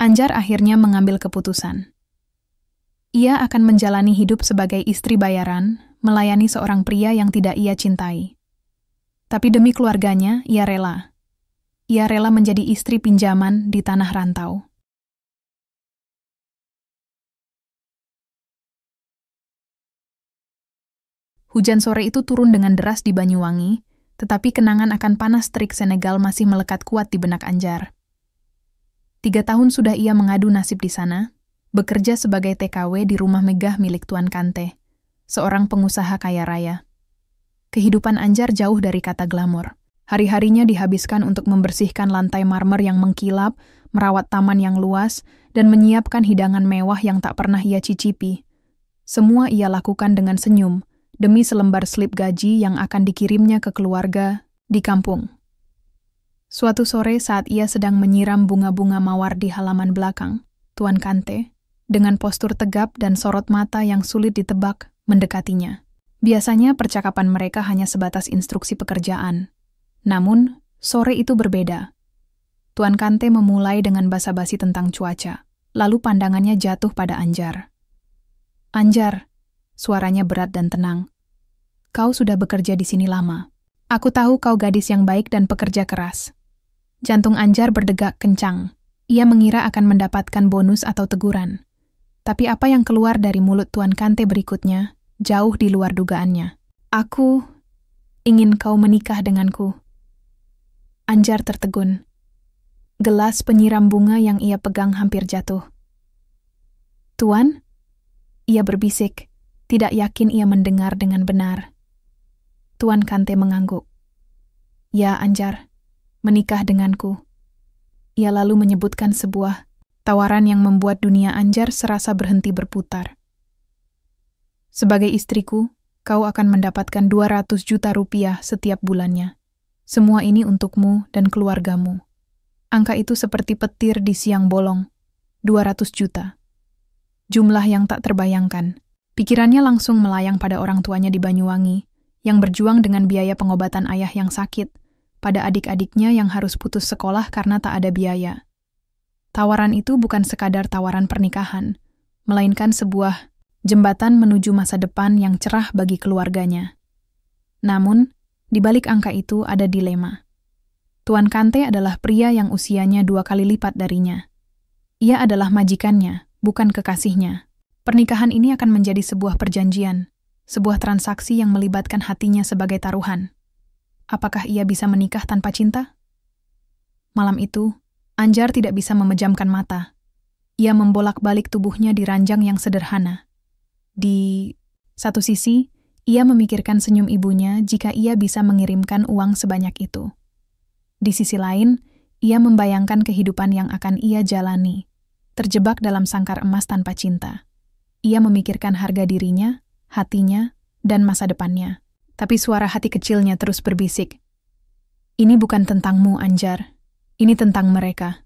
Anjar akhirnya mengambil keputusan. Ia akan menjalani hidup sebagai istri bayaran, melayani seorang pria yang tidak ia cintai. Tapi demi keluarganya, ia rela. Ia rela menjadi istri pinjaman di tanah rantau. Hujan sore itu turun dengan deras di Banyuwangi, tetapi kenangan akan panas terik Senegal masih melekat kuat di benak Anjar. 3 tahun sudah ia mengadu nasib di sana, bekerja sebagai TKW di rumah megah milik Tuan Kante, seorang pengusaha kaya raya. Kehidupan Anjar jauh dari kata glamor. Hari-harinya dihabiskan untuk membersihkan lantai marmer yang mengkilap, merawat taman yang luas, dan menyiapkan hidangan mewah yang tak pernah ia cicipi. Semua ia lakukan dengan senyum, demi selembar slip gaji yang akan dikirimnya ke keluarga di kampung. Suatu sore saat ia sedang menyiram bunga-bunga mawar di halaman belakang, Tuan Kante, dengan postur tegap dan sorot mata yang sulit ditebak, mendekatinya. Biasanya percakapan mereka hanya sebatas instruksi pekerjaan. Namun, sore itu berbeda. Tuan Kante memulai dengan basa-basi tentang cuaca, lalu pandangannya jatuh pada Anjar. "Anjar," suaranya berat dan tenang. "Kau sudah bekerja di sini lama. Aku tahu kau gadis yang baik dan pekerja keras." Jantung Anjar berdegak kencang. Ia mengira akan mendapatkan bonus atau teguran. Tapi apa yang keluar dari mulut Tuan Kante berikutnya jauh di luar dugaannya. "Aku ingin kau menikah denganku." Anjar tertegun. Gelas penyiram bunga yang ia pegang hampir jatuh. "Tuan?" Ia berbisik, tidak yakin ia mendengar dengan benar. Tuan Kante mengangguk. "Ya, Anjar, menikah denganku." Ia lalu menyebutkan sebuah tawaran yang membuat dunia Anjar serasa berhenti berputar. "Sebagai istriku, kau akan mendapatkan 200 juta rupiah setiap bulannya. Semua ini untukmu dan keluargamu." Angka itu seperti petir di siang bolong. 200 juta. Jumlah yang tak terbayangkan. Pikirannya langsung melayang pada orang tuanya di Banyuwangi, yang berjuang dengan biaya pengobatan ayah yang sakit, pada adik-adiknya yang harus putus sekolah karena tak ada biaya. Tawaran itu bukan sekadar tawaran pernikahan, melainkan sebuah jembatan menuju masa depan yang cerah bagi keluarganya. Namun, di balik angka itu ada dilema. Tuan Kante adalah pria yang usianya 2 kali lipat darinya. Ia adalah majikannya, bukan kekasihnya. Pernikahan ini akan menjadi sebuah perjanjian, sebuah transaksi yang melibatkan hatinya sebagai taruhan. Apakah ia bisa menikah tanpa cinta? Malam itu, Anjar tidak bisa memejamkan mata. Ia membolak-balik tubuhnya di ranjang yang sederhana. Di satu sisi, ia memikirkan senyum ibunya jika ia bisa mengirimkan uang sebanyak itu. Di sisi lain, ia membayangkan kehidupan yang akan ia jalani, terjebak dalam sangkar emas tanpa cinta. Ia memikirkan harga dirinya, hatinya, dan masa depannya. Tapi suara hati kecilnya terus berbisik. "Ini bukan tentangmu, Anjar. Ini tentang mereka."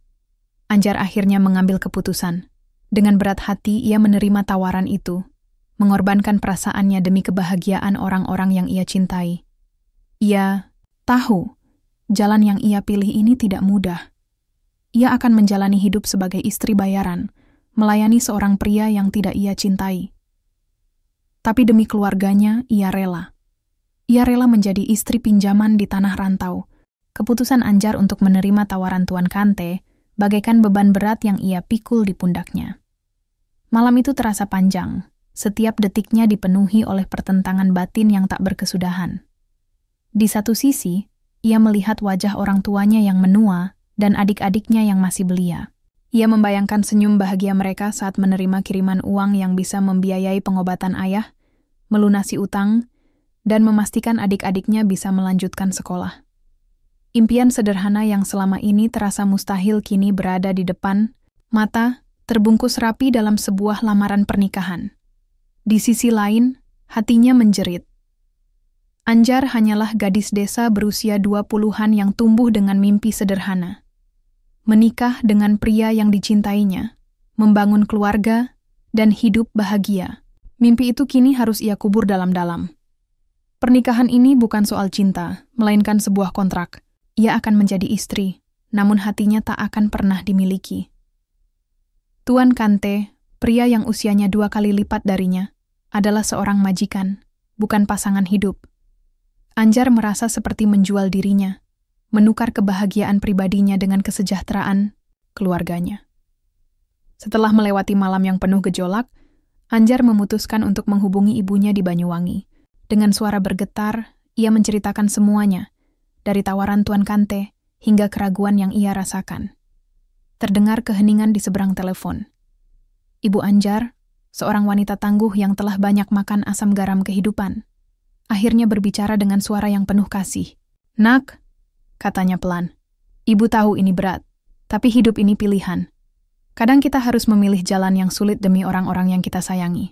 Anjar akhirnya mengambil keputusan. Dengan berat hati, ia menerima tawaran itu, mengorbankan perasaannya demi kebahagiaan orang-orang yang ia cintai. Ia tahu jalan yang ia pilih ini tidak mudah. Ia akan menjalani hidup sebagai istri bayaran, melayani seorang pria yang tidak ia cintai. Tapi demi keluarganya, ia rela. Ia rela menjadi istri pinjaman di tanah rantau. Keputusan Anjar untuk menerima tawaran Tuan Kante bagaikan beban berat yang ia pikul di pundaknya. Malam itu terasa panjang. Setiap detiknya dipenuhi oleh pertentangan batin yang tak berkesudahan. Di satu sisi, ia melihat wajah orang tuanya yang menua dan adik-adiknya yang masih belia. Ia membayangkan senyum bahagia mereka saat menerima kiriman uang yang bisa membiayai pengobatan ayah, melunasi utang, dan memastikan adik-adiknya bisa melanjutkan sekolah. Impian sederhana yang selama ini terasa mustahil kini berada di depan mata, terbungkus rapi dalam sebuah lamaran pernikahan. Di sisi lain, hatinya menjerit. Anjar hanyalah gadis desa berusia 20-an yang tumbuh dengan mimpi sederhana. Menikah dengan pria yang dicintainya, membangun keluarga, dan hidup bahagia. Mimpi itu kini harus ia kubur dalam-dalam. Pernikahan ini bukan soal cinta, melainkan sebuah kontrak. Ia akan menjadi istri, namun hatinya tak akan pernah dimiliki. Tuan Kante, pria yang usianya 2 kali lipat darinya, adalah seorang majikan, bukan pasangan hidup. Anjar merasa seperti menjual dirinya, menukar kebahagiaan pribadinya dengan kesejahteraan keluarganya. Setelah melewati malam yang penuh gejolak, Anjar memutuskan untuk menghubungi ibunya di Banyuwangi. Dengan suara bergetar, ia menceritakan semuanya, dari tawaran Tuan Kante hingga keraguan yang ia rasakan. Terdengar keheningan di seberang telepon. Ibu Anjar, seorang wanita tangguh yang telah banyak makan asam garam kehidupan, akhirnya berbicara dengan suara yang penuh kasih. "Nak," katanya pelan, "ibu tahu ini berat, tapi hidup ini pilihan. Kadang kita harus memilih jalan yang sulit demi orang-orang yang kita sayangi.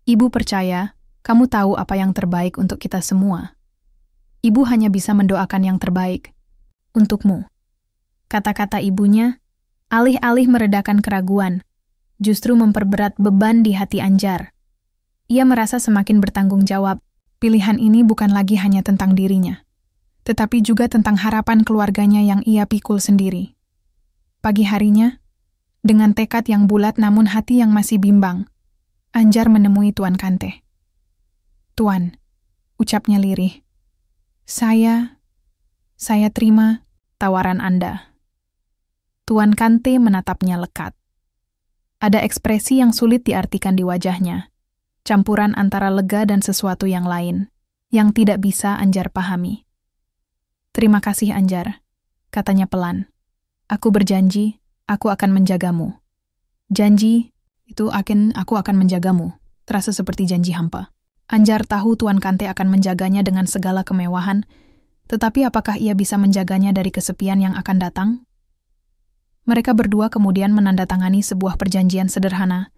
Ibu percaya, kamu tahu apa yang terbaik untuk kita semua. Ibu hanya bisa mendoakan yang terbaik untukmu." Kata-kata ibunya, alih-alih meredakan keraguan, justru memperberat beban di hati Anjar. Ia merasa semakin bertanggung jawab. Pilihan ini bukan lagi hanya tentang dirinya, tetapi juga tentang harapan keluarganya yang ia pikul sendiri. Pagi harinya, dengan tekad yang bulat namun hati yang masih bimbang, Anjar menemui Tuan Kante. "Tuan," ucapnya lirih, Saya terima tawaran Anda." Tuan Kante menatapnya lekat. Ada ekspresi yang sulit diartikan di wajahnya, campuran antara lega dan sesuatu yang lain, yang tidak bisa Anjar pahami. "Terima kasih Anjar," katanya pelan. "Aku berjanji, aku akan menjagamu." Janji, aku akan menjagamu, terasa seperti janji hampa. Anjar tahu Tuan Kante akan menjaganya dengan segala kemewahan, tetapi apakah ia bisa menjaganya dari kesepian yang akan datang? Mereka berdua kemudian menandatangani sebuah perjanjian sederhana,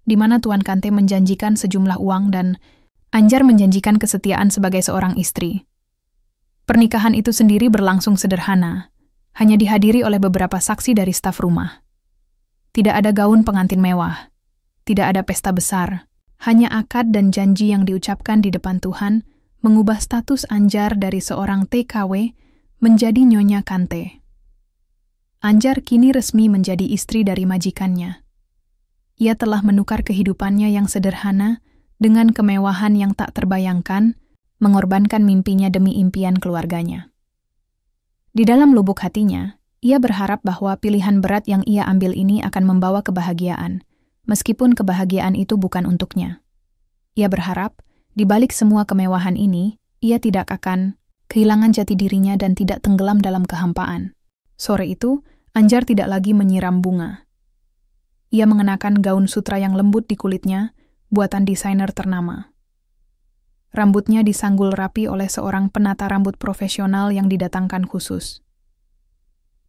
di mana Tuan Kante menjanjikan sejumlah uang dan Anjar menjanjikan kesetiaan sebagai seorang istri. Pernikahan itu sendiri berlangsung sederhana, hanya dihadiri oleh beberapa saksi dari staf rumah. Tidak ada gaun pengantin mewah, tidak ada pesta besar, hanya akad dan janji yang diucapkan di depan Tuhan mengubah status Anjar dari seorang TKW menjadi Nyonya Kante. Anjar kini resmi menjadi istri dari majikannya. Ia telah menukar kehidupannya yang sederhana dengan kemewahan yang tak terbayangkan, mengorbankan mimpinya demi impian keluarganya. Di dalam lubuk hatinya, ia berharap bahwa pilihan berat yang ia ambil ini akan membawa kebahagiaan, meskipun kebahagiaan itu bukan untuknya. Ia berharap, di balik semua kemewahan ini, ia tidak akan kehilangan jati dirinya dan tidak tenggelam dalam kehampaan. Sore itu, Anjar tidak lagi menyiram bunga. Ia mengenakan gaun sutra yang lembut di kulitnya, buatan desainer ternama. Rambutnya disanggul rapi oleh seorang penata rambut profesional yang didatangkan khusus.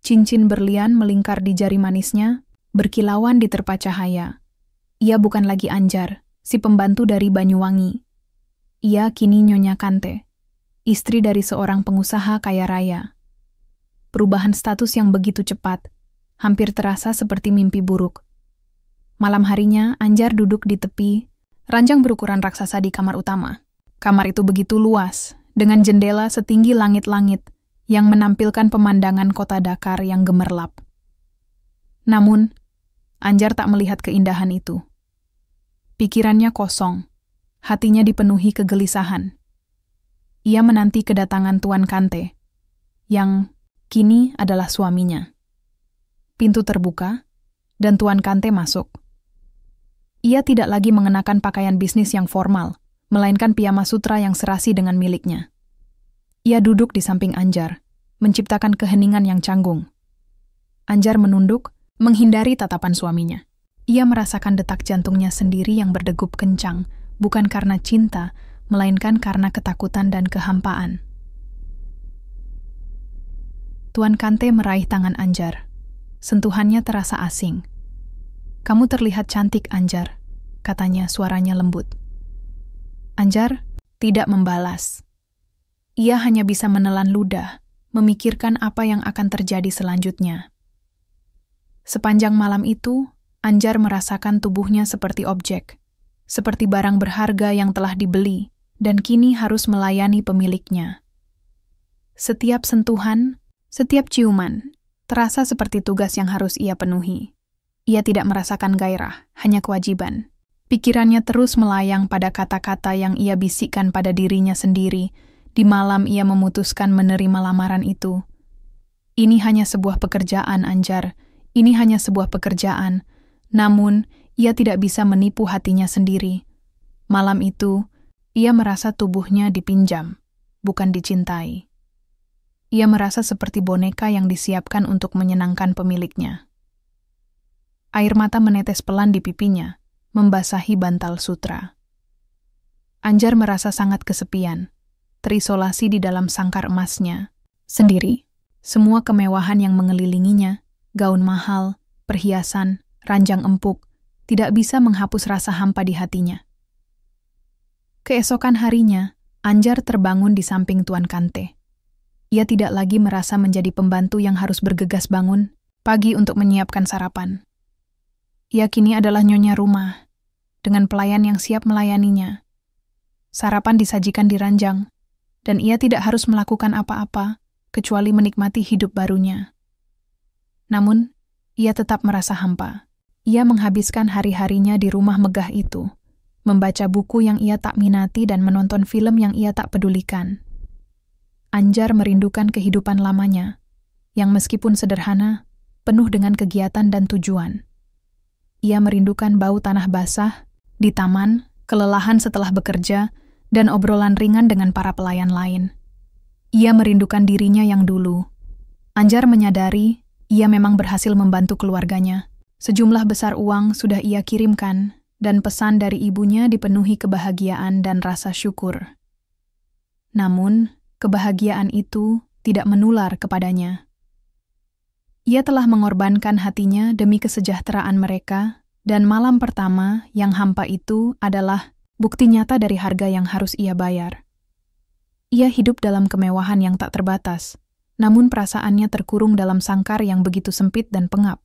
Cincin berlian melingkar di jari manisnya, berkilauan di terpa cahaya. Ia bukan lagi Anjar, si pembantu dari Banyuwangi. Ia kini Nyonya Kante, istri dari seorang pengusaha kaya raya. Perubahan status yang begitu cepat, hampir terasa seperti mimpi buruk. Malam harinya, Anjar duduk di tepi ranjang berukuran raksasa di kamar utama. Kamar itu begitu luas, dengan jendela setinggi langit-langit yang menampilkan pemandangan kota Dakar yang gemerlap. Namun, Anjar tak melihat keindahan itu. Pikirannya kosong, hatinya dipenuhi kegelisahan. Ia menanti kedatangan Tuan Kante, yang kini adalah suaminya. Pintu terbuka, dan Tuan Kante masuk. Ia tidak lagi mengenakan pakaian bisnis yang formal, melainkan piyama sutra yang serasi dengan miliknya. Ia duduk di samping Anjar, menciptakan keheningan yang canggung. Anjar menunduk, menghindari tatapan suaminya. Ia merasakan detak jantungnya sendiri yang berdegup kencang, bukan karena cinta, melainkan karena ketakutan dan kehampaan. Tuan Kante meraih tangan Anjar. Sentuhannya terasa asing. "Kamu terlihat cantik, Anjar," katanya suaranya lembut. Anjar tidak membalas. Ia hanya bisa menelan ludah, memikirkan apa yang akan terjadi selanjutnya. Sepanjang malam itu, Anjar merasakan tubuhnya seperti objek, seperti barang berharga yang telah dibeli dan kini harus melayani pemiliknya. Setiap sentuhan, setiap ciuman, terasa seperti tugas yang harus ia penuhi. Ia tidak merasakan gairah, hanya kewajiban. Pikirannya terus melayang pada kata-kata yang ia bisikkan pada dirinya sendiri. Di malam ia memutuskan menerima lamaran itu. Ini hanya sebuah pekerjaan, Anjar. Ini hanya sebuah pekerjaan. Namun, ia tidak bisa menipu hatinya sendiri. Malam itu, ia merasa tubuhnya dipinjam, bukan dicintai. Ia merasa seperti boneka yang disiapkan untuk menyenangkan pemiliknya. Air mata menetes pelan di pipinya, membasahi bantal sutra. Anjar merasa sangat kesepian, terisolasi di dalam sangkar emasnya. Sendiri, semua kemewahan yang mengelilinginya, gaun mahal, perhiasan, ranjang empuk, tidak bisa menghapus rasa hampa di hatinya. Keesokan harinya, Anjar terbangun di samping Tuan Kante. Ia tidak lagi merasa menjadi pembantu yang harus bergegas bangun pagi untuk menyiapkan sarapan. Ia kini adalah nyonya rumah, dengan pelayan yang siap melayaninya. Sarapan disajikan di ranjang, dan ia tidak harus melakukan apa-apa, kecuali menikmati hidup barunya. Namun, ia tetap merasa hampa. Ia menghabiskan hari-harinya di rumah megah itu, membaca buku yang ia tak minati dan menonton film yang ia tak pedulikan. Anjar merindukan kehidupan lamanya, yang meskipun sederhana, penuh dengan kegiatan dan tujuan. Ia merindukan bau tanah basah, di taman, kelelahan setelah bekerja, dan obrolan ringan dengan para pelayan lain. Ia merindukan dirinya yang dulu. Anjar menyadari, ia memang berhasil membantu keluarganya. Sejumlah besar uang sudah ia kirimkan, dan pesan dari ibunya dipenuhi kebahagiaan dan rasa syukur. Namun, kebahagiaan itu tidak menular kepadanya. Ia telah mengorbankan hatinya demi kesejahteraan mereka, dan malam pertama yang hampa itu adalah bukti nyata dari harga yang harus ia bayar. Ia hidup dalam kemewahan yang tak terbatas, namun perasaannya terkurung dalam sangkar yang begitu sempit dan pengap.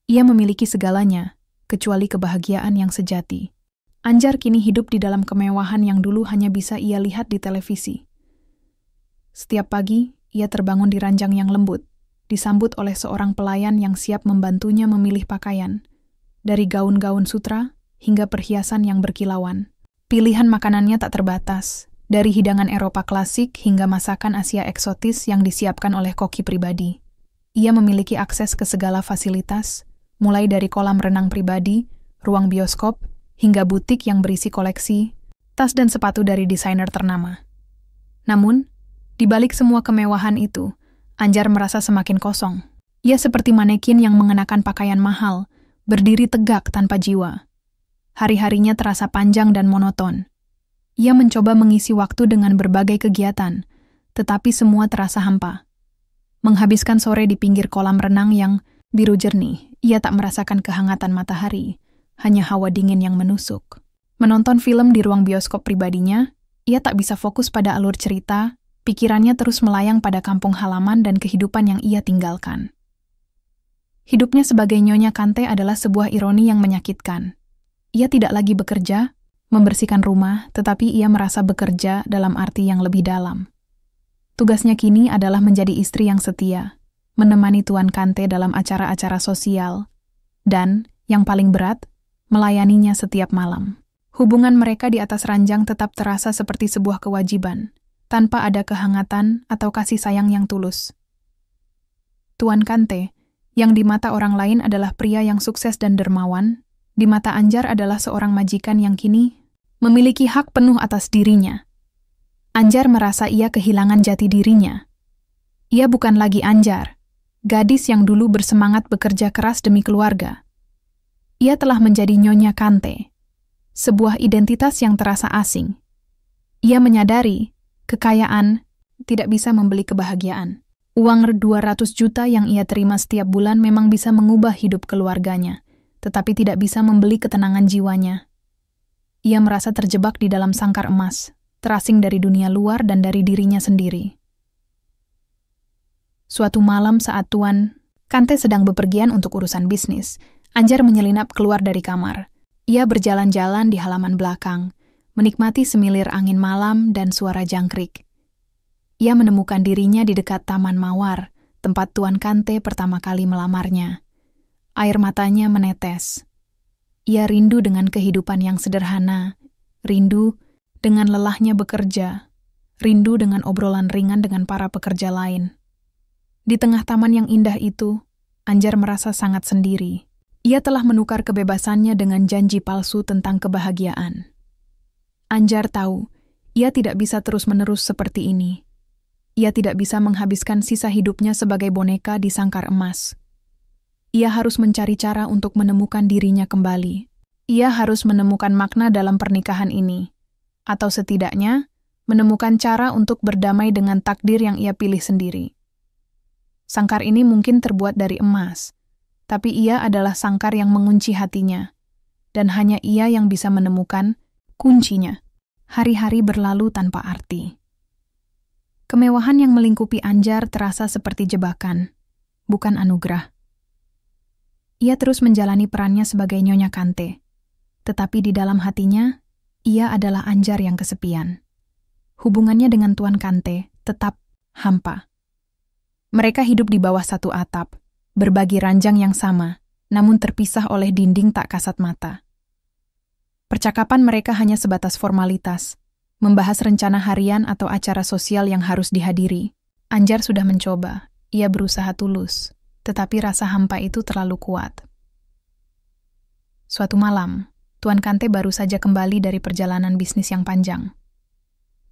Ia memiliki segalanya, kecuali kebahagiaan yang sejati. Anjar kini hidup di dalam kemewahan yang dulu hanya bisa ia lihat di televisi. Setiap pagi, ia terbangun di ranjang yang lembut, disambut oleh seorang pelayan yang siap membantunya memilih pakaian, dari gaun-gaun sutra hingga perhiasan yang berkilauan. Pilihan makanannya tak terbatas, dari hidangan Eropa klasik hingga masakan Asia eksotis yang disiapkan oleh koki pribadi. Ia memiliki akses ke segala fasilitas, mulai dari kolam renang pribadi, ruang bioskop, hingga butik yang berisi koleksi, tas dan sepatu dari desainer ternama. Namun, di balik semua kemewahan itu, Anjar merasa semakin kosong. Ia seperti manekin yang mengenakan pakaian mahal, berdiri tegak tanpa jiwa. Hari-harinya terasa panjang dan monoton. Ia mencoba mengisi waktu dengan berbagai kegiatan, tetapi semua terasa hampa. Menghabiskan sore di pinggir kolam renang yang biru jernih, ia tak merasakan kehangatan matahari, hanya hawa dingin yang menusuk. Menonton film di ruang bioskop pribadinya, ia tak bisa fokus pada alur cerita. Pikirannya terus melayang pada kampung halaman dan kehidupan yang ia tinggalkan. Hidupnya sebagai Nyonya Kante adalah sebuah ironi yang menyakitkan. Ia tidak lagi bekerja, membersihkan rumah, tetapi ia merasa bekerja dalam arti yang lebih dalam. Tugasnya kini adalah menjadi istri yang setia, menemani Tuan Kante dalam acara-acara sosial, dan, yang paling berat, melayaninya setiap malam. Hubungan mereka di atas ranjang tetap terasa seperti sebuah kewajiban, tanpa ada kehangatan atau kasih sayang yang tulus. Tuan Kante, yang di mata orang lain adalah pria yang sukses dan dermawan, di mata Anjar adalah seorang majikan yang kini memiliki hak penuh atas dirinya. Anjar merasa ia kehilangan jati dirinya. Ia bukan lagi Anjar, gadis yang dulu bersemangat bekerja keras demi keluarga. Ia telah menjadi Nyonya Kante, sebuah identitas yang terasa asing. Ia menyadari kekayaan tidak bisa membeli kebahagiaan. Uang 200 juta yang ia terima setiap bulan memang bisa mengubah hidup keluarganya, tetapi tidak bisa membeli ketenangan jiwanya. Ia merasa terjebak di dalam sangkar emas, terasing dari dunia luar dan dari dirinya sendiri. Suatu malam saat Tuan Kante sedang bepergian untuk urusan bisnis, Anjar menyelinap keluar dari kamar. Ia berjalan-jalan di halaman belakang, menikmati semilir angin malam dan suara jangkrik. Ia menemukan dirinya di dekat Taman Mawar, tempat Tuan Kante pertama kali melamarnya. Air matanya menetes. Ia rindu dengan kehidupan yang sederhana, rindu dengan lelahnya bekerja, rindu dengan obrolan ringan dengan para pekerja lain. Di tengah taman yang indah itu, Anjar merasa sangat sendiri. Ia telah menukar kebebasannya dengan janji palsu tentang kebahagiaan. Anjar tahu, ia tidak bisa terus-menerus seperti ini. Ia tidak bisa menghabiskan sisa hidupnya sebagai boneka di sangkar emas. Ia harus mencari cara untuk menemukan dirinya kembali. Ia harus menemukan makna dalam pernikahan ini, atau setidaknya menemukan cara untuk berdamai dengan takdir yang ia pilih sendiri. Sangkar ini mungkin terbuat dari emas, tapi ia adalah sangkar yang mengunci hatinya, dan hanya ia yang bisa menemukan kuncinya. Hari-hari berlalu tanpa arti. Kemewahan yang melingkupi Anjar terasa seperti jebakan, bukan anugerah. Ia terus menjalani perannya sebagai Nyonya Kante, tetapi di dalam hatinya, ia adalah Anjar yang kesepian. Hubungannya dengan Tuan Kante tetap hampa. Mereka hidup di bawah satu atap, berbagi ranjang yang sama, namun terpisah oleh dinding tak kasat mata. Percakapan mereka hanya sebatas formalitas, membahas rencana harian atau acara sosial yang harus dihadiri. Anjar sudah mencoba, ia berusaha tulus, tetapi rasa hampa itu terlalu kuat. Suatu malam, Tuan Kante baru saja kembali dari perjalanan bisnis yang panjang.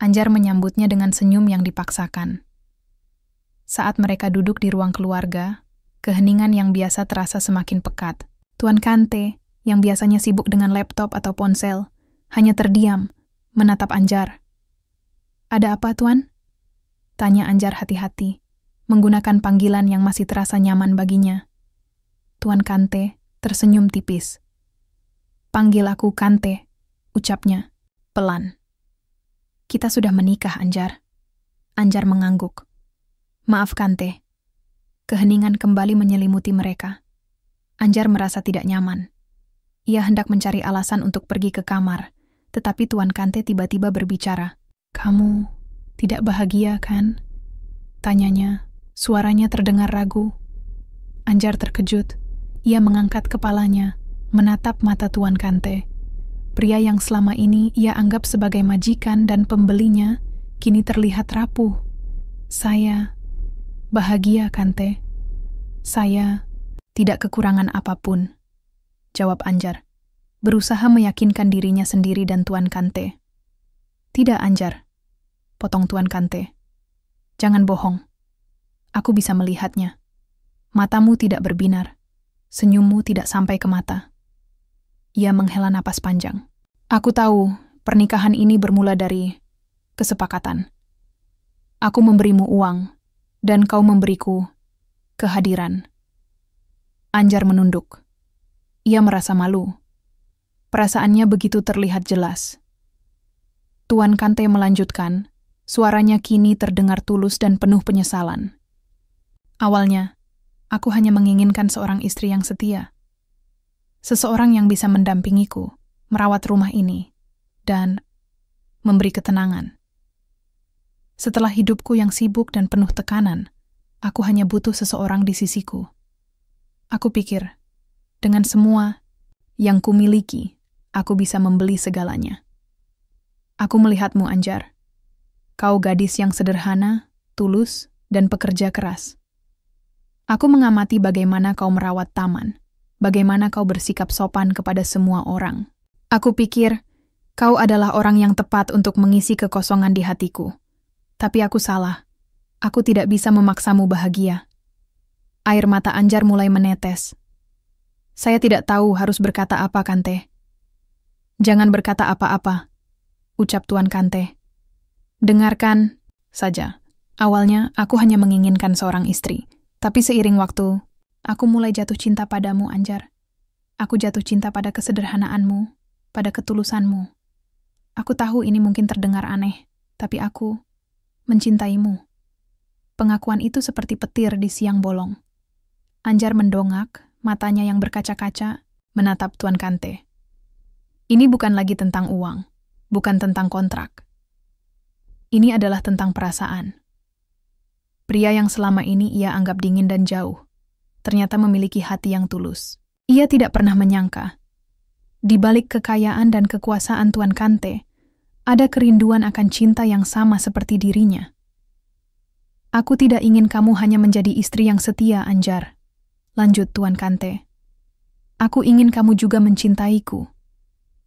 Anjar menyambutnya dengan senyum yang dipaksakan. Saat mereka duduk di ruang keluarga, keheningan yang biasa terasa semakin pekat. Tuan Kante, yang biasanya sibuk dengan laptop atau ponsel, hanya terdiam, menatap Anjar. "Ada apa, Tuan?" tanya Anjar hati-hati, menggunakan panggilan yang masih terasa nyaman baginya. Tuan Kante tersenyum tipis. "Panggil aku Kante," ucapnya, pelan. "Kita sudah menikah, Anjar." Anjar mengangguk. "Maaf, Kante." Keheningan kembali menyelimuti mereka. Anjar merasa tidak nyaman. Ia hendak mencari alasan untuk pergi ke kamar, tetapi Tuan Kante tiba-tiba berbicara. "Kamu tidak bahagia, kan?" tanyanya. Suaranya terdengar ragu. Anjar terkejut. Ia mengangkat kepalanya, menatap mata Tuan Kante. Pria yang selama ini ia anggap sebagai majikan dan pembelinya, kini terlihat rapuh. "Saya bahagia, Kante. Saya tidak kekurangan apapun," jawab Anjar, berusaha meyakinkan dirinya sendiri dan Tuan Kante. "Tidak, Anjar," potong Tuan Kante. "Jangan bohong. Aku bisa melihatnya. Matamu tidak berbinar. Senyummu tidak sampai ke mata." Ia menghela napas panjang. "Aku tahu pernikahan ini bermula dari kesepakatan. Aku memberimu uang, dan kau memberiku kehadiran." Anjar menunduk. Ia merasa malu. Perasaannya begitu terlihat jelas. Tuan Kante melanjutkan, suaranya kini terdengar tulus dan penuh penyesalan. "Awalnya, aku hanya menginginkan seorang istri yang setia. Seseorang yang bisa mendampingiku, merawat rumah ini, dan memberi ketenangan. Setelah hidupku yang sibuk dan penuh tekanan, aku hanya butuh seseorang di sisiku. Aku pikir, dengan semua yang kumiliki, aku bisa membeli segalanya. Aku melihatmu, Anjar. Kau gadis yang sederhana, tulus, dan pekerja keras. Aku mengamati bagaimana kau merawat taman, bagaimana kau bersikap sopan kepada semua orang. Aku pikir, kau adalah orang yang tepat untuk mengisi kekosongan di hatiku. Tapi aku salah. Aku tidak bisa memaksamu bahagia." Air mata Anjar mulai menetes. "Saya tidak tahu harus berkata apa, Kante." "Jangan berkata apa-apa," ucap Tuan Kante. "Dengarkan saja. Awalnya, aku hanya menginginkan seorang istri. Tapi seiring waktu, aku mulai jatuh cinta padamu, Anjar. Aku jatuh cinta pada kesederhanaanmu, pada ketulusanmu. Aku tahu ini mungkin terdengar aneh, tapi aku mencintaimu." Pengakuan itu seperti petir di siang bolong. Anjar mendongak, matanya yang berkaca-kaca, menatap Tuan Kante. Ini bukan lagi tentang uang, bukan tentang kontrak. Ini adalah tentang perasaan. Pria yang selama ini ia anggap dingin dan jauh, ternyata memiliki hati yang tulus. Ia tidak pernah menyangka, di balik kekayaan dan kekuasaan Tuan Kante, ada kerinduan akan cinta yang sama seperti dirinya. Aku tidak ingin kamu hanya menjadi istri yang setia, Anjar, lanjut Tuan Kante. Aku ingin kamu juga mencintaiku.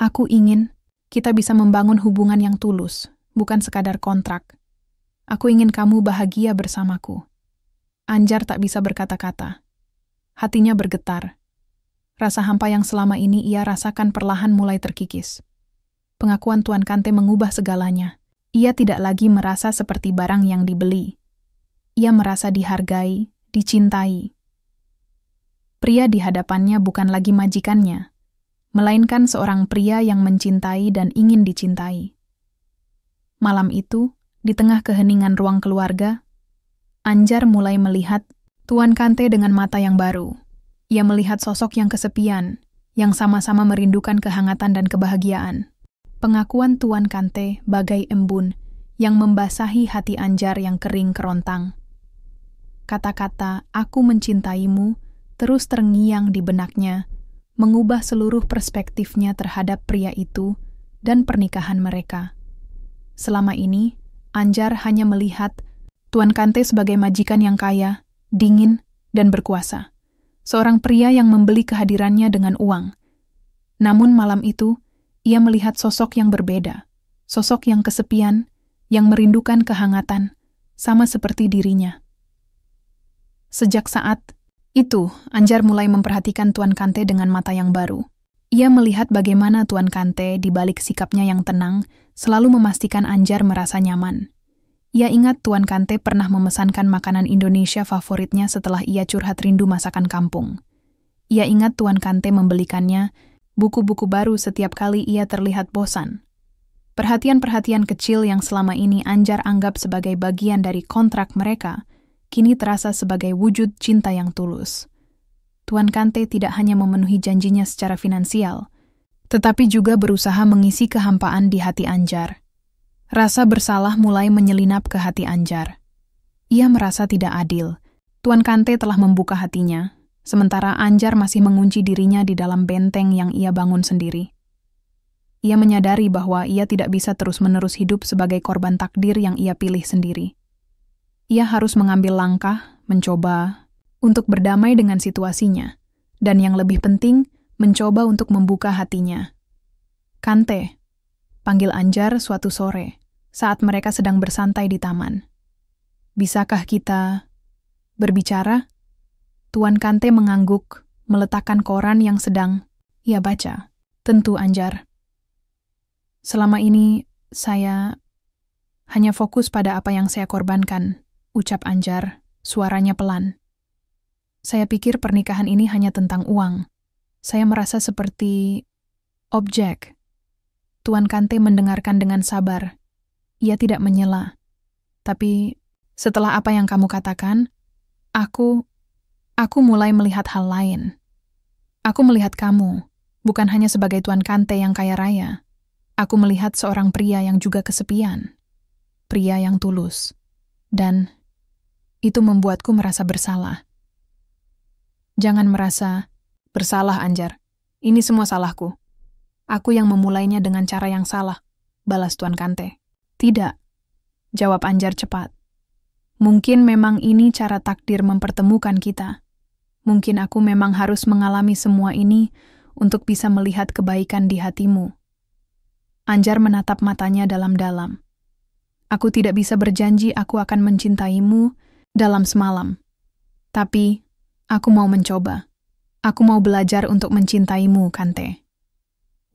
Aku ingin kita bisa membangun hubungan yang tulus, bukan sekadar kontrak. Aku ingin kamu bahagia bersamaku. Anjar tak bisa berkata-kata. Hatinya bergetar. Rasa hampa yang selama ini ia rasakan perlahan mulai terkikis. Pengakuan Tuan Kante mengubah segalanya. Ia tidak lagi merasa seperti barang yang dibeli. Ia merasa dihargai, dicintai. Pria di hadapannya bukan lagi majikannya, melainkan seorang pria yang mencintai dan ingin dicintai. Malam itu, di tengah keheningan ruang keluarga, Anjar mulai melihat Tuan Kante dengan mata yang baru. Ia melihat sosok yang kesepian, yang sama-sama merindukan kehangatan dan kebahagiaan. Pengakuan Tuan Kante bagai embun yang membasahi hati Anjar yang kering kerontang. Kata-kata "aku mencintaimu" terus terngiang di benaknya, mengubah seluruh perspektifnya terhadap pria itu dan pernikahan mereka. Selama ini, Anjar hanya melihat Tuan Kante sebagai majikan yang kaya, dingin, dan berkuasa. Seorang pria yang membeli kehadirannya dengan uang. Namun malam itu, ia melihat sosok yang berbeda. Sosok yang kesepian, yang merindukan kehangatan, sama seperti dirinya. Sejak saat itu, Anjar mulai memperhatikan Tuan Kante dengan mata yang baru. Ia melihat bagaimana Tuan Kante di balik sikapnya yang tenang, selalu memastikan Anjar merasa nyaman. Ia ingat Tuan Kante pernah memesankan makanan Indonesia favoritnya setelah ia curhat rindu masakan kampung. Ia ingat Tuan Kante membelikannya buku-buku baru setiap kali ia terlihat bosan. Perhatian-perhatian kecil yang selama ini Anjar anggap sebagai bagian dari kontrak mereka, kini terasa sebagai wujud cinta yang tulus. Tuan Kante tidak hanya memenuhi janjinya secara finansial, tetapi juga berusaha mengisi kehampaan di hati Anjar. Rasa bersalah mulai menyelinap ke hati Anjar. Ia merasa tidak adil. Tuan Kante telah membuka hatinya, sementara Anjar masih mengunci dirinya di dalam benteng yang ia bangun sendiri. Ia menyadari bahwa ia tidak bisa terus-menerus hidup sebagai korban takdir yang ia pilih sendiri. Ia harus mengambil langkah, mencoba untuk berdamai dengan situasinya, dan yang lebih penting, mencoba untuk membuka hatinya. Kante, panggil Anjar suatu sore, saat mereka sedang bersantai di taman. Bisakah kita berbicara? Tuan Kante mengangguk, meletakkan koran yang sedang ia baca. Tentu, Anjar. Selama ini, saya hanya fokus pada apa yang saya korbankan, ucap Anjar, suaranya pelan. Saya pikir pernikahan ini hanya tentang uang. Saya merasa seperti objek. Tuan Kante mendengarkan dengan sabar. Ia tidak menyela. Tapi setelah apa yang kamu katakan, aku mulai melihat hal lain. Aku melihat kamu, bukan hanya sebagai Tuan Kante yang kaya raya. Aku melihat seorang pria yang juga kesepian. Pria yang tulus. Dan itu membuatku merasa bersalah. Jangan merasa bersalah, Anjar. Ini semua salahku. Aku yang memulainya dengan cara yang salah, balas Tuan Kante. Tidak, jawab Anjar cepat. Mungkin memang ini cara takdir mempertemukan kita. Mungkin aku memang harus mengalami semua ini untuk bisa melihat kebaikan di hatimu. Anjar menatap matanya dalam-dalam. Aku tidak bisa berjanji aku akan mencintaimu dalam semalam. Tapi, aku mau mencoba. Aku mau belajar untuk mencintaimu, Kante.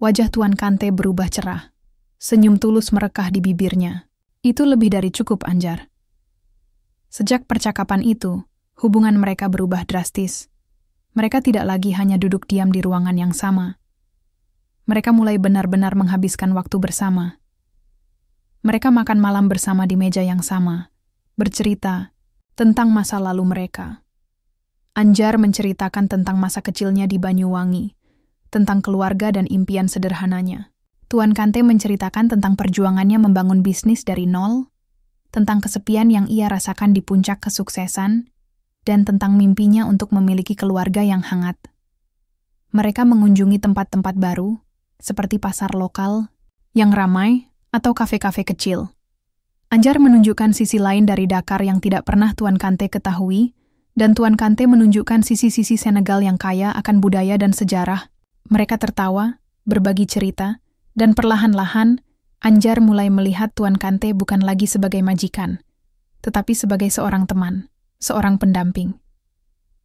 Wajah Tuan Kante berubah cerah. Senyum tulus merekah di bibirnya. Itu lebih dari cukup, Anjar. Sejak percakapan itu, hubungan mereka berubah drastis. Mereka tidak lagi hanya duduk diam di ruangan yang sama. Mereka mulai benar-benar menghabiskan waktu bersama. Mereka makan malam bersama di meja yang sama, bercerita tentang masa lalu mereka. Anjar menceritakan tentang masa kecilnya di Banyuwangi, tentang keluarga dan impian sederhananya. Tuan Kante menceritakan tentang perjuangannya membangun bisnis dari nol, tentang kesepian yang ia rasakan di puncak kesuksesan, dan tentang mimpinya untuk memiliki keluarga yang hangat. Mereka mengunjungi tempat-tempat baru, seperti pasar lokal, yang ramai, atau kafe-kafe kecil. Anjar menunjukkan sisi lain dari Dakar yang tidak pernah Tuan Kante ketahui, dan Tuan Kante menunjukkan sisi-sisi Senegal yang kaya akan budaya dan sejarah. Mereka tertawa, berbagi cerita, dan perlahan-lahan, Anjar mulai melihat Tuan Kante bukan lagi sebagai majikan, tetapi sebagai seorang teman, seorang pendamping.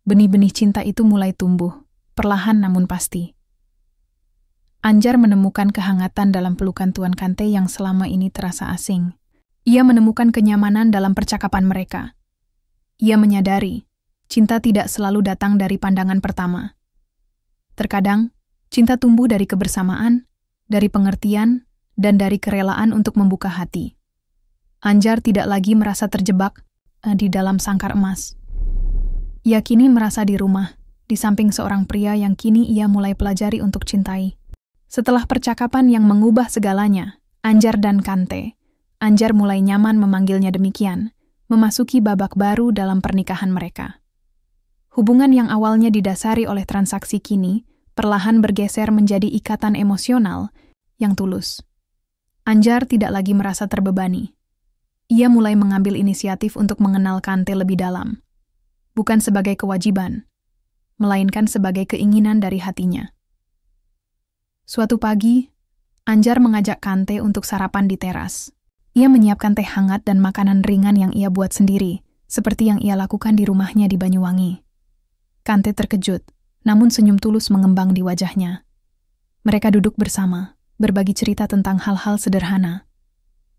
Benih-benih cinta itu mulai tumbuh, perlahan namun pasti. Anjar menemukan kehangatan dalam pelukan Tuan Kante yang selama ini terasa asing. Ia menemukan kenyamanan dalam percakapan mereka. Ia menyadari, cinta tidak selalu datang dari pandangan pertama. Terkadang, cinta tumbuh dari kebersamaan, dari pengertian, dan dari kerelaan untuk membuka hati. Anjar tidak lagi merasa terjebak di dalam sangkar emas. Ia kini merasa di rumah, di samping seorang pria yang kini ia mulai pelajari untuk cintai. Setelah percakapan yang mengubah segalanya, Anjar dan Kante, Anjar mulai nyaman memanggilnya demikian, memasuki babak baru dalam pernikahan mereka. Hubungan yang awalnya didasari oleh transaksi kini, perlahan bergeser menjadi ikatan emosional yang tulus. Anjar tidak lagi merasa terbebani. Ia mulai mengambil inisiatif untuk mengenal Kante lebih dalam, bukan sebagai kewajiban, melainkan sebagai keinginan dari hatinya. Suatu pagi, Anjar mengajak Kante untuk sarapan di teras. Ia menyiapkan teh hangat dan makanan ringan yang ia buat sendiri, seperti yang ia lakukan di rumahnya di Banyuwangi. Kante terkejut, namun senyum tulus mengembang di wajahnya. Mereka duduk bersama, berbagi cerita tentang hal-hal sederhana.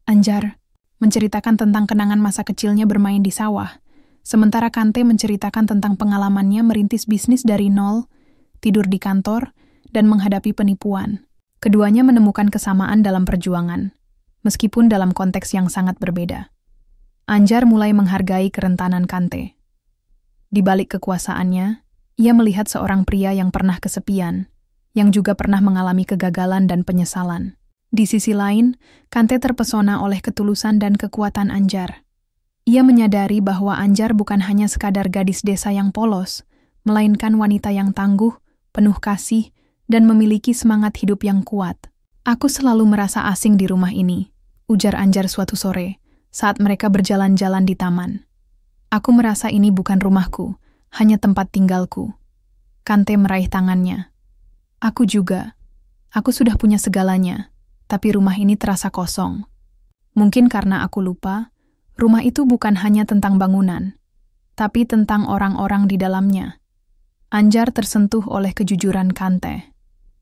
Anjar menceritakan tentang kenangan masa kecilnya bermain di sawah, sementara Kante menceritakan tentang pengalamannya merintis bisnis dari nol, tidur di kantor, dan menghadapi penipuan. Keduanya menemukan kesamaan dalam perjuangan, meskipun dalam konteks yang sangat berbeda. Anjar mulai menghargai kerentanan Kante. Di balik kekuasaannya, ia melihat seorang pria yang pernah kesepian, yang juga pernah mengalami kegagalan dan penyesalan. Di sisi lain, Kante terpesona oleh ketulusan dan kekuatan Anjar. Ia menyadari bahwa Anjar bukan hanya sekadar gadis desa yang polos, melainkan wanita yang tangguh, penuh kasih, dan memiliki semangat hidup yang kuat. Aku selalu merasa asing di rumah ini, ujar Anjar suatu sore, saat mereka berjalan-jalan di taman. Aku merasa ini bukan rumahku, hanya tempat tinggalku. Kante meraih tangannya. Aku juga. Aku sudah punya segalanya, tapi rumah ini terasa kosong. Mungkin karena aku lupa, rumah itu bukan hanya tentang bangunan, tapi tentang orang-orang di dalamnya. Anjar tersentuh oleh kejujuran Kante.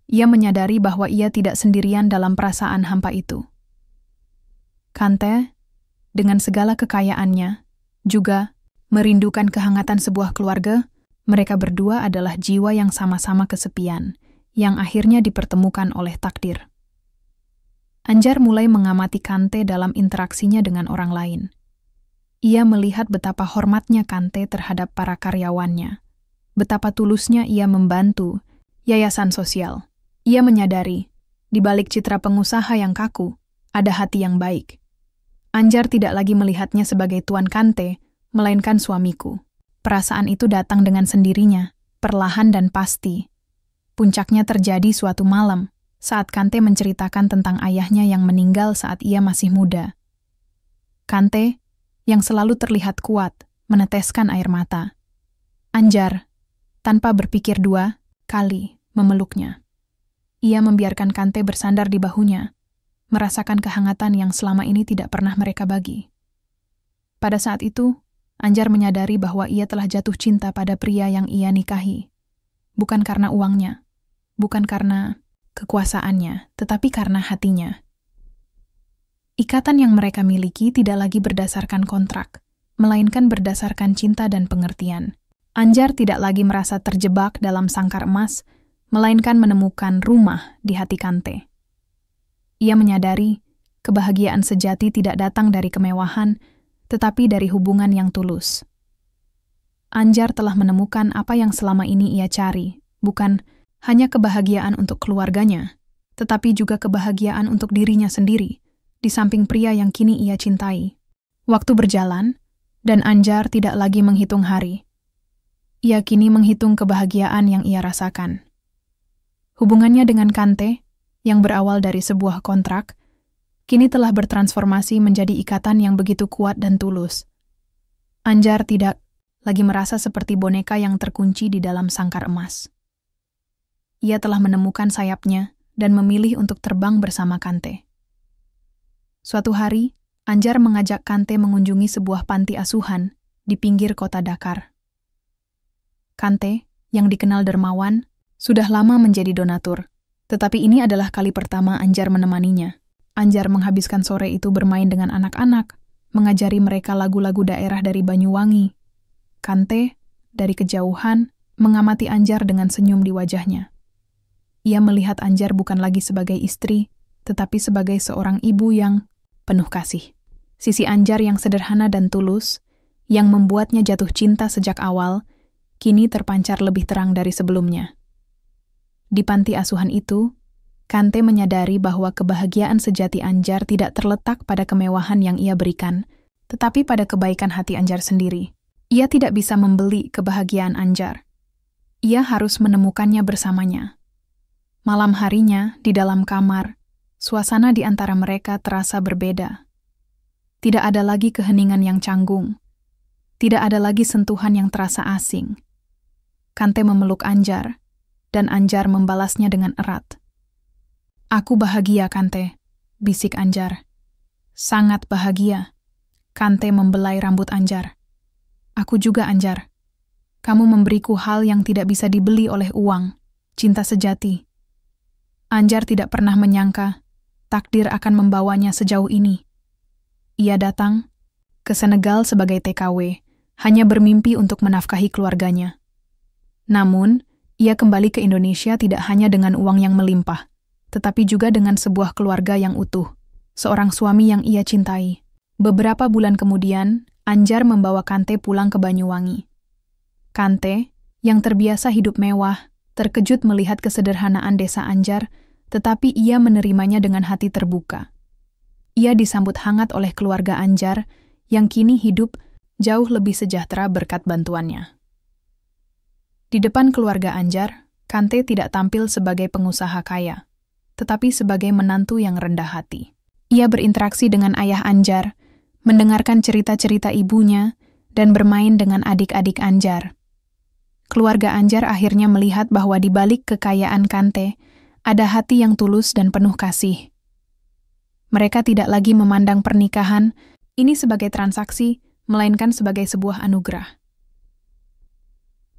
Ia menyadari bahwa ia tidak sendirian dalam perasaan hampa itu. Kante, dengan segala kekayaannya, juga merindukan kehangatan sebuah keluarga. Mereka berdua adalah jiwa yang sama-sama kesepian, yang akhirnya dipertemukan oleh takdir. Anjar mulai mengamati Kante dalam interaksinya dengan orang lain. Ia melihat betapa hormatnya Kante terhadap para karyawannya, betapa tulusnya ia membantu yayasan sosial. Ia menyadari, di balik citra pengusaha yang kaku, ada hati yang baik. Anjar tidak lagi melihatnya sebagai Tuan Kante, melainkan suamiku. Perasaan itu datang dengan sendirinya, perlahan dan pasti. Puncaknya terjadi suatu malam, saat Kante menceritakan tentang ayahnya yang meninggal saat ia masih muda. Kante, yang selalu terlihat kuat, meneteskan air mata. Anjar, tanpa berpikir dua kali, memeluknya. Ia membiarkan Kante bersandar di bahunya, merasakan kehangatan yang selama ini tidak pernah mereka bagi. Pada saat itu, Anjar menyadari bahwa ia telah jatuh cinta pada pria yang ia nikahi. Bukan karena uangnya, bukan karena kekuasaannya, tetapi karena hatinya. Ikatan yang mereka miliki tidak lagi berdasarkan kontrak, melainkan berdasarkan cinta dan pengertian. Anjar tidak lagi merasa terjebak dalam sangkar emas, melainkan menemukan rumah di hati Kante. Ia menyadari kebahagiaan sejati tidak datang dari kemewahan, tetapi dari hubungan yang tulus. Anjar telah menemukan apa yang selama ini ia cari, bukan hanya kebahagiaan untuk keluarganya, tetapi juga kebahagiaan untuk dirinya sendiri, di samping pria yang kini ia cintai. Waktu berjalan, dan Anjar tidak lagi menghitung hari. Ia kini menghitung kebahagiaan yang ia rasakan. Hubungannya dengan Kante, yang berawal dari sebuah kontrak, kini telah bertransformasi menjadi ikatan yang begitu kuat dan tulus. Anjar tidak lagi merasa seperti boneka yang terkunci di dalam sangkar emas. Ia telah menemukan sayapnya dan memilih untuk terbang bersama Kante. Suatu hari, Anjar mengajak Kante mengunjungi sebuah panti asuhan di pinggir kota Dakar. Kante, yang dikenal dermawan, sudah lama menjadi donatur, tetapi ini adalah kali pertama Anjar menemaninya. Anjar menghabiskan sore itu bermain dengan anak-anak, mengajari mereka lagu-lagu daerah dari Banyuwangi. Kante, dari kejauhan, mengamati Anjar dengan senyum di wajahnya. Ia melihat Anjar bukan lagi sebagai istri, tetapi sebagai seorang ibu yang penuh kasih. Sisi Anjar yang sederhana dan tulus, yang membuatnya jatuh cinta sejak awal, kini terpancar lebih terang dari sebelumnya. Di panti asuhan itu, Kante menyadari bahwa kebahagiaan sejati Anjar tidak terletak pada kemewahan yang ia berikan, tetapi pada kebaikan hati Anjar sendiri. Ia tidak bisa membeli kebahagiaan Anjar. Ia harus menemukannya bersamanya. Malam harinya, di dalam kamar, suasana di antara mereka terasa berbeda. Tidak ada lagi keheningan yang canggung. Tidak ada lagi sentuhan yang terasa asing. Kante memeluk Anjar, dan Anjar membalasnya dengan erat. "Aku bahagia, Kante," bisik Anjar. "Sangat bahagia." Kante membelai rambut Anjar. "Aku juga, Anjar. Kamu memberiku hal yang tidak bisa dibeli oleh uang, cinta sejati." Anjar tidak pernah menyangka takdir akan membawanya sejauh ini. Ia datang ke Senegal sebagai TKW, hanya bermimpi untuk menafkahi keluarganya. Namun, ia kembali ke Indonesia tidak hanya dengan uang yang melimpah, tetapi juga dengan sebuah keluarga yang utuh, seorang suami yang ia cintai. Beberapa bulan kemudian, Anjar membawa Kante pulang ke Banyuwangi. Kante, yang terbiasa hidup mewah, terkejut melihat kesederhanaan desa Anjar, tetapi ia menerimanya dengan hati terbuka. Ia disambut hangat oleh keluarga Anjar, yang kini hidup jauh lebih sejahtera berkat bantuannya. Di depan keluarga Anjar, Kante tidak tampil sebagai pengusaha kaya, tetapi sebagai menantu yang rendah hati. Ia berinteraksi dengan ayah Anjar, mendengarkan cerita-cerita ibunya, dan bermain dengan adik-adik Anjar. Keluarga Anjar akhirnya melihat bahwa di balik kekayaan Kante, ada hati yang tulus dan penuh kasih. Mereka tidak lagi memandang pernikahan ini sebagai transaksi, melainkan sebagai sebuah anugerah.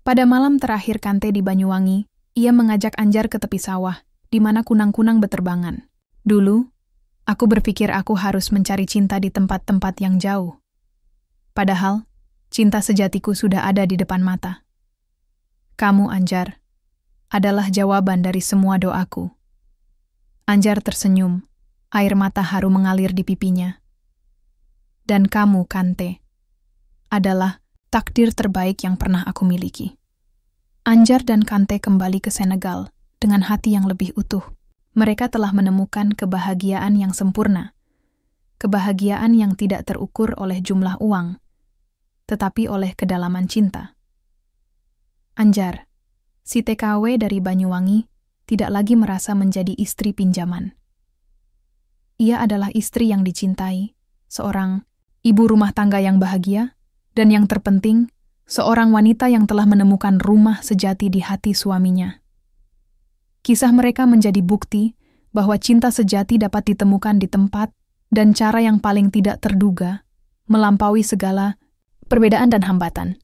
Pada malam terakhir Kante di Banyuwangi, ia mengajak Anjar ke tepi sawah, di mana kunang-kunang beterbangan. "Dulu, aku berpikir aku harus mencari cinta di tempat-tempat yang jauh. Padahal, cinta sejatiku sudah ada di depan mata. Kamu, Anjar, adalah jawaban dari semua doaku." Anjar tersenyum, air mata haru mengalir di pipinya. "Dan kamu, Kante, adalah takdir terbaik yang pernah aku miliki." Anjar dan Kante kembali ke Senegal dengan hati yang lebih utuh. Mereka telah menemukan kebahagiaan yang sempurna. Kebahagiaan yang tidak terukur oleh jumlah uang, tetapi oleh kedalaman cinta. Anjar, si TKW dari Banyuwangi, tidak lagi merasa menjadi istri pinjaman. Ia adalah istri yang dicintai, seorang ibu rumah tangga yang bahagia, dan yang terpenting, seorang wanita yang telah menemukan rumah sejati di hati suaminya. Kisah mereka menjadi bukti bahwa cinta sejati dapat ditemukan di tempat dan cara yang paling tidak terduga, melampaui segala perbedaan dan hambatan.